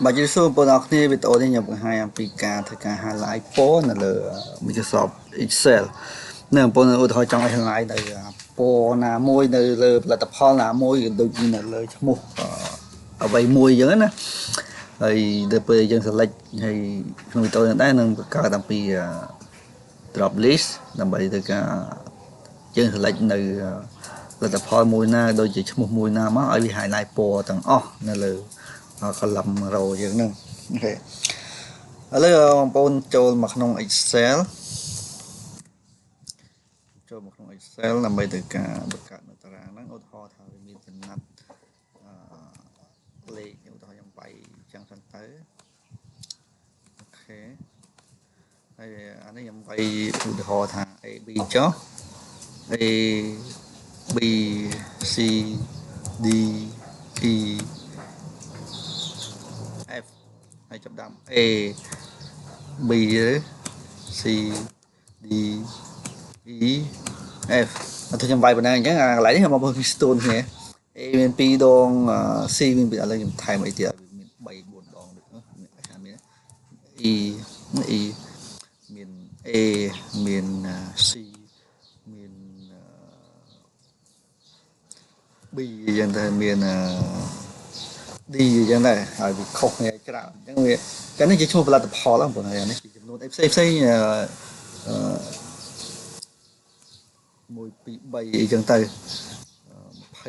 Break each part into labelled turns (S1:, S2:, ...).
S1: Mà chỉ số bọn nó này bị tổ thì nhập hai APK thì cả hai lại po là Microsoft Excel nên bọn nó thôi trong hai lại này po là môi là tập ho là môi đôi khi là một ở vậy môi giống á rồi để bây giờ select hay người tôi đã nâng cao tầm vì drop list làm vậy thì cả dân select này là tập ho môi na đôi chỉ một môi na mà ở bị hai lại po tầng nên là họ làm rồi vậy nè ok ở đây ông bônចូលមកក្នុង Excel ចូលមកក្នុង Excel ដើម្បីទៅការបង្កើតនៅតារាងហ្នឹងឧទាហរណ៍ថាវាមានចំណាត់លេខឧទាហរណ៍ខ្ញុំបាយចឹងសិនទៅអូខេហើយអានេះខ្ញុំបាយឧទាហរណ៍ថា AB ចុះ A B C D E F ហើយចាប់ដើម A B C D E F អត់ខ្ញុំវាយប៉ុណ្ណឹងអញ្ចឹងអាកន្លែងនេះខ្ញុំមកពី stone គ្នា A មាន2ដង C មានឥឡូវខ្ញុំថែមអីទៀតមាន3 4ដងដូចមាន E E មាន A មាន C មាន B អញ្ចឹងទៅមាន D អញ្ចឹងដែរហើយវាខុសគ្នាច្រើនអញ្ចឹងវាកាលនេះជាឈ្មោះផលិតផលហ្នឹងបងប្អូននេះជាចំនួនអីផ្សេង1 2 3អីចឹងទៅ23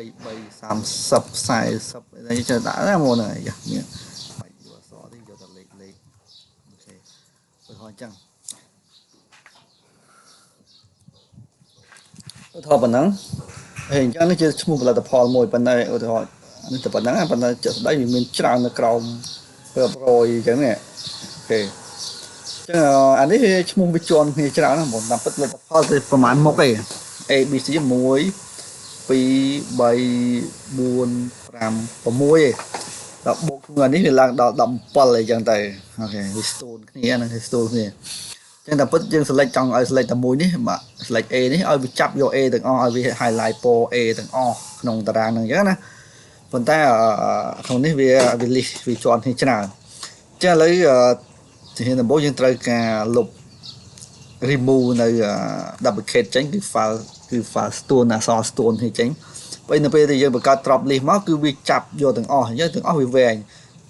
S1: 30 40អីចឹងដាក់ណាមកហ្នឹងយ៉ាមានបាច់យកអក្សរនេះយកតែលេខអូខេឧទាហរណ៍អញ្ចឹងឧទាហរណ៍ប៉ុណ្ណឹងហើយអញ្ចឹងនេះជាឈ្មោះផលិតផលមួយប៉ុន្តែឧទាហរណ៍នេះតែប៉ុណ្ណឹងប៉ុន្តែចិត្តស្ដីវាមានច្រើននៅក្រោមរាប់រយអញ្ចឹងនេះអូខេចឹងអានេះវាឈ្មោះវាជាន់គ្នាច្រើនណាស់បងតាមពិតផលិតផលទៅប្រហែលមុខឯង ABC 1 2 3 4 5 6ឯដល់បូកគ្នានេះវាឡើងដល់17អីចឹងទៅអូខេវា stone គ្នាហ្នឹង stone គ្នាចឹងតែពិតយើង select ចង់ឲ្យ select តែមួយនេះបាទ select A នេះឲ្យវាចាប់យក A ទាំងអស់ឲ្យវា highlight ពណ៌ A ទាំងអស់ក្នុងតារាងហ្នឹងអញ្ចឹងណាប៉ុន្តែក្នុងនេះវា list វាជាន់គ្នាច្រើនចឹងឥឡូវជំហានដំបូងយើងត្រូវការលុប remove នៅ duplicate ចេញគឺ file stone អក្សរ stone នេះចេញពេលនៅពេលដែលយើងបង្កើត drop list មកគឺវាចាប់យកទាំងអស់អញ្ចឹងទាំងអស់វាវែង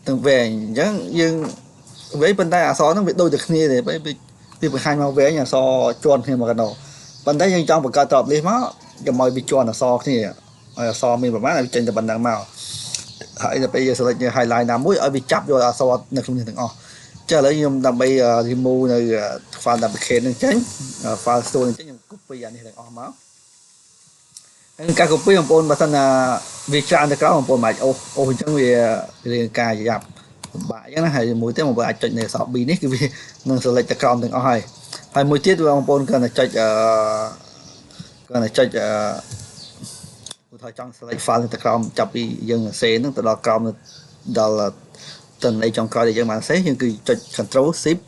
S1: ទាំងវែងអញ្ចឹងយើងវែងប៉ុន្តែអក្សរហ្នឹងវាដូចតែគ្នាទេវាបង្ហាញមកវែងអក្សរជាន់គ្នាមកកណ្ដោប៉ុន្តែយើងចង់បង្កើត drop list មកកុំឲ្យវាជាន់អក្សរគ្នាឲ្យអក្សរមានប្រមាណឲ្យចេញតែប៉ុណ្ណឹងមកហើយដល់ពេលយើង select យើង highlight ណាមួយឲ្យវាចាប់យកអក្សរនៅក្នុងនេះទាំងអស់ចាឥឡូវខ្ញុំដើម្បី remove នៅ file duplicate នឹងចេញ file store នឹងចេញខ្ញុំ copy អានេះទាំងអស់មកហើយការ copy បងប្អូនបើសិនណាវាច្រើនទៅក្រោមបងប្អូនមិនអាចអូសអញ្ចឹងវារាងការយ៉ាប់ពិបាកអញ្ចឹងណាហើយមួយទៀតបងប្អូនអាចចុចនៅអក្សរ B នេះគឺវានឹង select ទៅក្រោមទាំងអស់ហើយមួយទៀតបងប្អូនគាត់តែចុចឧទាហរណ៍ចង់ select file ទៅក្រោមចាប់ពីយើងសេហ្នឹងទៅដល់ក្រោមដល់តន័យចុងក្រោយដែលយើងបានសេយើងគឺចុច Control Shift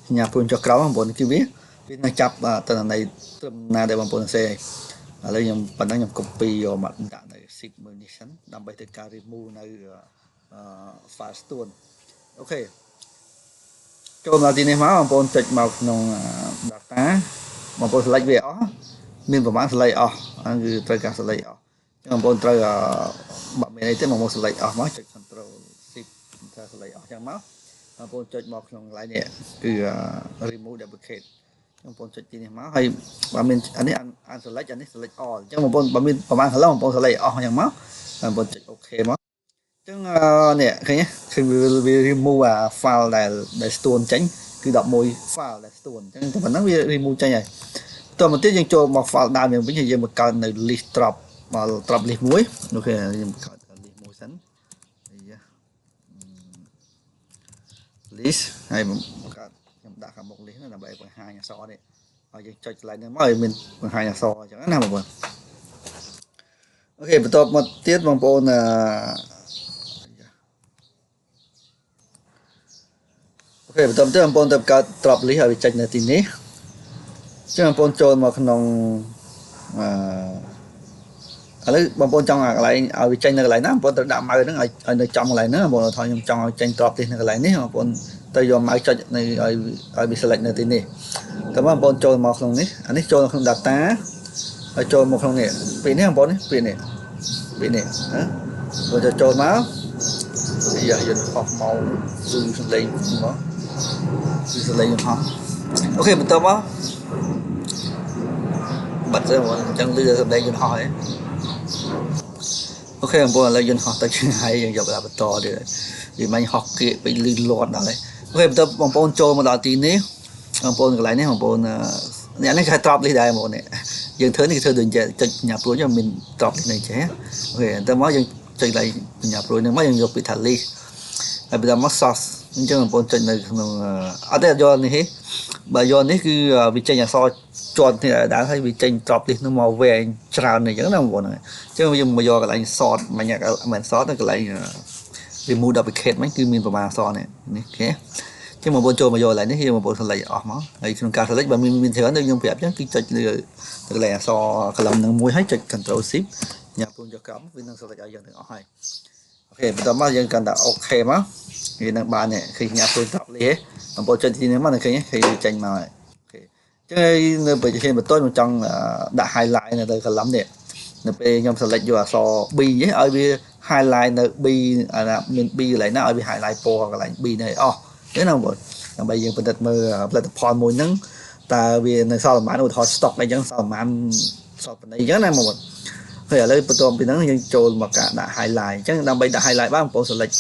S1: សញ្ញាព្រួយចុះក្រោមបងប្អូនគឺវានឹងចាប់តន័យត្រឹមណាដែលបងប្អូនសេឥឡូវខ្ញុំប៉ុណ្ណឹងខ្ញុំ copy យកមកដាក់នៅ Shift Munition ដើម្បីធ្វើការ remove នៅ file stone អូខេចូលមកទីនេះមកបងប្អូនចុចមកក្នុង data បងប្អូន select វាអស់មានប្រមាណ select អស់គឺត្រូវការ select អស់ចឹងបងប្អូនត្រូវបើមានអីទេបងប្អូន select អស់មកចុច Control Shift ថា select អស់ចឹងមកបងប្អូនចុចមកក្នុងកន្លែងនេះគឺ remove duplicate បងប្អូនចុចទីនេះមកហើយបើមានអានេះ unselect អានេះ select all អញ្ចឹងបងប្អូនបើមានប្រហែល color បងប្អូន select អស់អញ្ចឹងមកបងប្អូនចុច OK មកអញ្ចឹងនេះឃើញគឺវា remove អា file ដែល stone ចេញគឺ11 file ដែល stone អញ្ចឹងតែប៉ុណ្ណឹងវា remove ចេញហើយតទៅមកទៀតយើងចូលមក file ដើមយើងវិញហើយយើងបង្កើតនៅ list drop មក drop list មួយអូខេយើងបង្កើត list មួយសិនអាយ៉ា list ហើយបង្កើតខ្ញុំដាក់ខាងមុខ list ហ្នឹងដើម្បីបង្ហាញអក្សរនេះហើយយើងចុចកន្លែងហ្នឹងមកឲ្យមានបង្ហាញអក្សរអញ្ចឹងណាបងប្អូនអូខេបន្ទាប់មកទៀតបងប្អូនអូខេបន្ទាប់ទៀតបងប្អូនទៅបង្កើត drop list ឲ្យវាចេញនៅទីនេះអញ្ចឹងបងប្អូនចូលមកក្នុង ឥឡូវបងប្អូនចង់កន្លែងឲ្យចេញនៅកន្លែងណាបងប្អូនត្រូវដាក់ម៉ៅហ្នឹងឲ្យនៅចំកន្លែងហ្នឹងបងប្អូនថាខ្ញុំចង់ឲ្យចេញត្រប់ទីនៅកន្លែងនេះបងប្អូនទៅយកម៉ៅចុចនៅឲ្យវា select នៅទីនេះតើបងប្អូនចូលមកក្នុងនេះអានេះចូលក្នុង data ហើយចូលមកក្នុងនេះពីនេះបងប្អូននេះពីនេះណាបងจะចូលមកយើងហោះមកគឺសំឡេងមកគឺសំឡេងហោះអូខេបន្តមកបាត់ទៅបងអញ្ចឹងលឺសំឡេងយន្តហោះហ្នឹងអូខេបងប្អូនឥឡូវយន្តហោះទៅឆ្ងាយយើងយកបន្តទៀតវាមិនហោះគៀកទៅលឺលាត់ដល់ហើយអូខេបន្តបងប្អូនចូលមកដល់ទីនេះបងប្អូនកន្លែងនេះបងប្អូនអ្នកនេះគេត្រប់លីដែរបងប្អូននេះយើងធ្វើនេះគឺធ្វើដូចចុចបញ្ញាព្រួយមានត្រប់នេះចេះអូខេតែមកយើងចុចឡើងបញ្ញាព្រួយនឹងមកយើងយកពីថា list ហើយបន្តមក source អញ្ចឹងបងប្អូនចុចនៅក្នុងអត់ទេយកនេះទេបើយកនេះគឺវាចេញអក្សរជាប់នេះដែរហើយវាចេញ drop list នោះមកវែងច្រើនអញ្ចឹងណាបងប្អូនអញ្ចឹងយើងមកយកកន្លែង sort មិញមិន sort ទៅកន្លែង remove duplicate មិញគឺមានប្រមាណអក្សរនេះអូខេចឹងបងប្អូនចូលមកយកកន្លែងនេះយើងបងប្អូន select អស់មកហើយក្នុងការ select បើមានច្រើនដូចខ្ញុំប្រាប់អញ្ចឹងគឺចុចលើកន្លែងអក្សរ column នឹងមួយហើយចុច control shift ញ៉ាំបងប្អូនយកក្រោមវានឹង select ឲ្យយើងទាំងអស់ហើយអូខេបន្តមកយើងកាន់តែអូខេមកវានឹងបាននេះឃើញញ៉ាំព្រួយត្រប់លីហ៎បងប្អូនចុចទីនេះមកឃើញឃើញចេញមកហើយអូខេចឹងនៅបរិយាបន្ទាប់ខ្ញុំចង់ដាក់ highlight នៅលើ column នេះនៅពេលខ្ញុំ select យកអក្សរ B ឲ្យវា highlight នៅ B អាណាមាន B កន្លែងណាឲ្យវា highlight ពណ៌កន្លែង B នេះអស់ទេណាបងប្អូនដើម្បីយើងពិនិត្យមើលផលិតផលមួយហ្នឹងតើវានៅសល់ប្រហែលឧទាហរណ៍ stock អីចឹងសល់ប្រហែលសល់ប៉ុណ្ណេះចឹងណាបងប្អូនហើយឥឡូវបន្ទាប់ពីហ្នឹងយើងចូលមកការដាក់ highlight អញ្ចឹងដើម្បីដាក់ highlight បានបងប្អូន select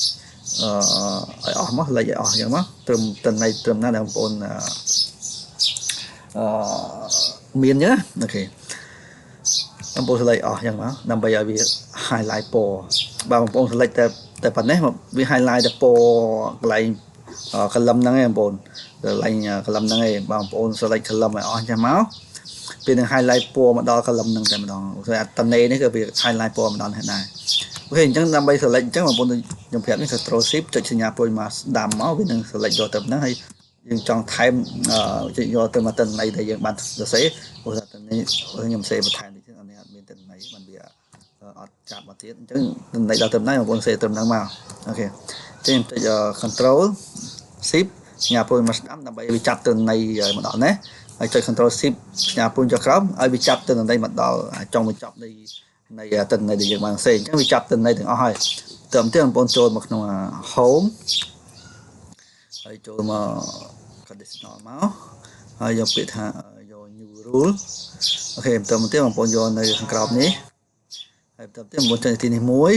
S1: ឲ្យអស់មក select ឲ្យអស់អញ្ចឹងមកត្រឹមតន័យត្រឹមណាដែលបងប្អូនមានអញ្ចឹងអូខេបងប្អូន select អស់អញ្ចឹងមកដើម្បីឲ្យវា highlight ពណ៌បើបងប្អូន select តែប៉ុណ្ណេះវា highlight តែពណ៌កន្លែង column ហ្នឹងឯងបងប្អូនកន្លែង column ហ្នឹងឯងបងប្អូន select column ឲ្យអស់អញ្ចឹងមកពេលនឹង highlight ពណ៌មកដល់ column ហ្នឹងតែម្ដងព្រោះអាតនេនេះគឺវា highlight ពណ៌ម្ដងហ្នឹងដែរអូខេអញ្ចឹងដើម្បី select អញ្ចឹងបងប្អូនខ្ញុំប្រាប់នេះ control shift ចុចសញ្ញាព្រួយមកស្ដាំមកវានឹង select យកទៅហ្នឹងហើយយើងចង់ថែមចុចយកទៅមកតន័យដែលយើងបានសរសេរព្រោះថាតន័យខ្ញុំសេបន្ថែមតិចអានេះអត់មានតន័យมันវាអត់ចាប់មកទៀតអញ្ចឹងតន័យដល់ទៅហ្នឹងបងប្អូនសេត្រឹមហ្នឹងមកអូខេអញ្ចឹងចុច control shift សញ្ញាព្រួយមកស្ដាំដើម្បីវាចាប់តន័យមកដល់ណាហើយចុច control shift សញ្ញាព្រួយចុចក្រោមឲ្យវាចាប់តន័យមកដល់ចុងបញ្ចប់នៃតន័យដែលយើងបានសេអញ្ចឹងវាចាប់តន័យទាំងអស់ហើយតើមទៀតបងប្អូនចូលមកក្នុង home ហើយចូលមក conditional មកហើយយកពាក្យថាយក new rule អូខេបន្តមកទៀតបងប្អូនយកនៅខាងក្រោមនេះហើយបន្តទៀតបងប្អូនចុចទីនេះមួយ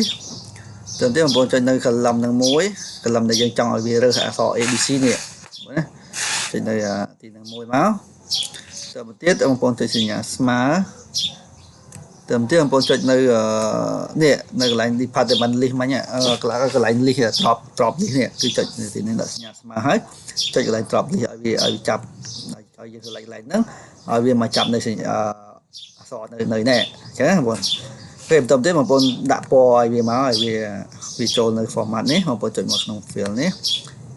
S1: បន្តទៀតបងប្អូនចុចនៅ column នឹងមួយ column ដែលយើងចង់ឲ្យវារើសអក្សរ ABC នេះណាចុចនៅទីនឹងមួយមកបន្តមកទៀតបងប្អូនចុចសញ្ញាស្មើតើមទៀតបងប្អូនចុចនៅនេះនៅកន្លែង department list មិញកន្លែង list drop list នេះគឺចុចទីនេះដាក់សញ្ញាស្មើហើយចុចកន្លែង drop list ឲ្យវាចាប់ឲ្យយើង select កន្លែងហ្នឹងឲ្យវាមកចាប់នៅសញ្ញាអក្សរនៅនេះអញ្ចឹងបងប្អូនពេលបន្តទៀតបងប្អូនដាក់ពណ៌ឲ្យវាមកឲ្យវាចូលនៅ format នេះបងប្អូនចុចមកក្នុង fill នេះ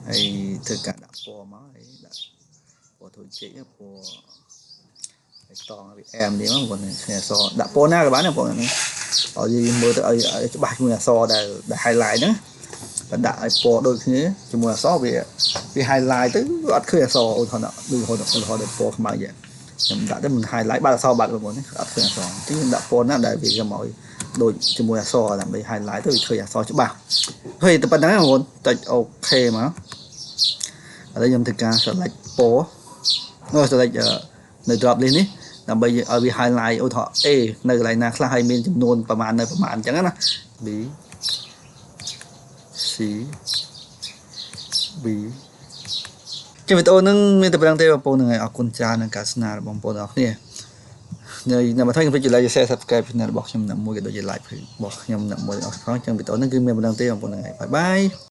S1: ហើយធ្វើការដាក់ពណ៌មកហើយដាក់ពណ៌ធូចជែកពណ៌តងវាអែមនេះបងប្អូនអក្សរដាក់ពណ៌ណាក៏បានបងប្អូនឲ្យយើងមើលទៅឲ្យច្បាស់ជាមួយអក្សរដែល highlight ហ្នឹងបើដាក់ឲ្យពណ៌ដូចគ្នាជាមួយអក្សរវា highlight ទៅវាអត់ឃើញអក្សរឧទាហរណ៍ដូចឧទាហរណ៍ដែលពណ៌ខ្មៅយ៉ាងខ្ញុំដាក់ទៅមិន highlight បាត់អក្សរបាត់បងប្អូនអត់ឃើញអក្សរអញ្ចឹងខ្ញុំដាក់ពណ៌ណាដែលវាមកដូចជាមួយអក្សរដើម្បី highlight ទៅវាឃើញអក្សរច្បាស់ហើយតែប៉ុណ្ណឹងបងប្អូនចុចអូខេមកឥឡូវខ្ញុំធ្វើការ select ពណ៌select នៅ drop list នេះដើម្បីឲ្យវា highlight ឧទាហរណ៍ A នៅកន្លែងណាខ្លះហើយមានចំនួនប្រមាណនៅប្រមាណអញ្ចឹងណា B C B ជាវីដេអូហ្នឹងមានតែប៉ុណ្្នឹងទេបងប្អូនហ្នឹងហើយអរគុណច្រើននឹងការស្នារបស់បងប្អូនអរគ្នានៅមកថែខ្ញុំចុច like share subscribe channel របស់ខ្ញុំអ្នកមួយក៏ដូចជា like របស់ខ្ញុំអ្នកមួយអស់ផងអញ្ចឹងវីដេអូហ្នឹងគឺមានប៉ុណ្្នឹងទេបងប្អូនហ្នឹងហើយបាយបាយ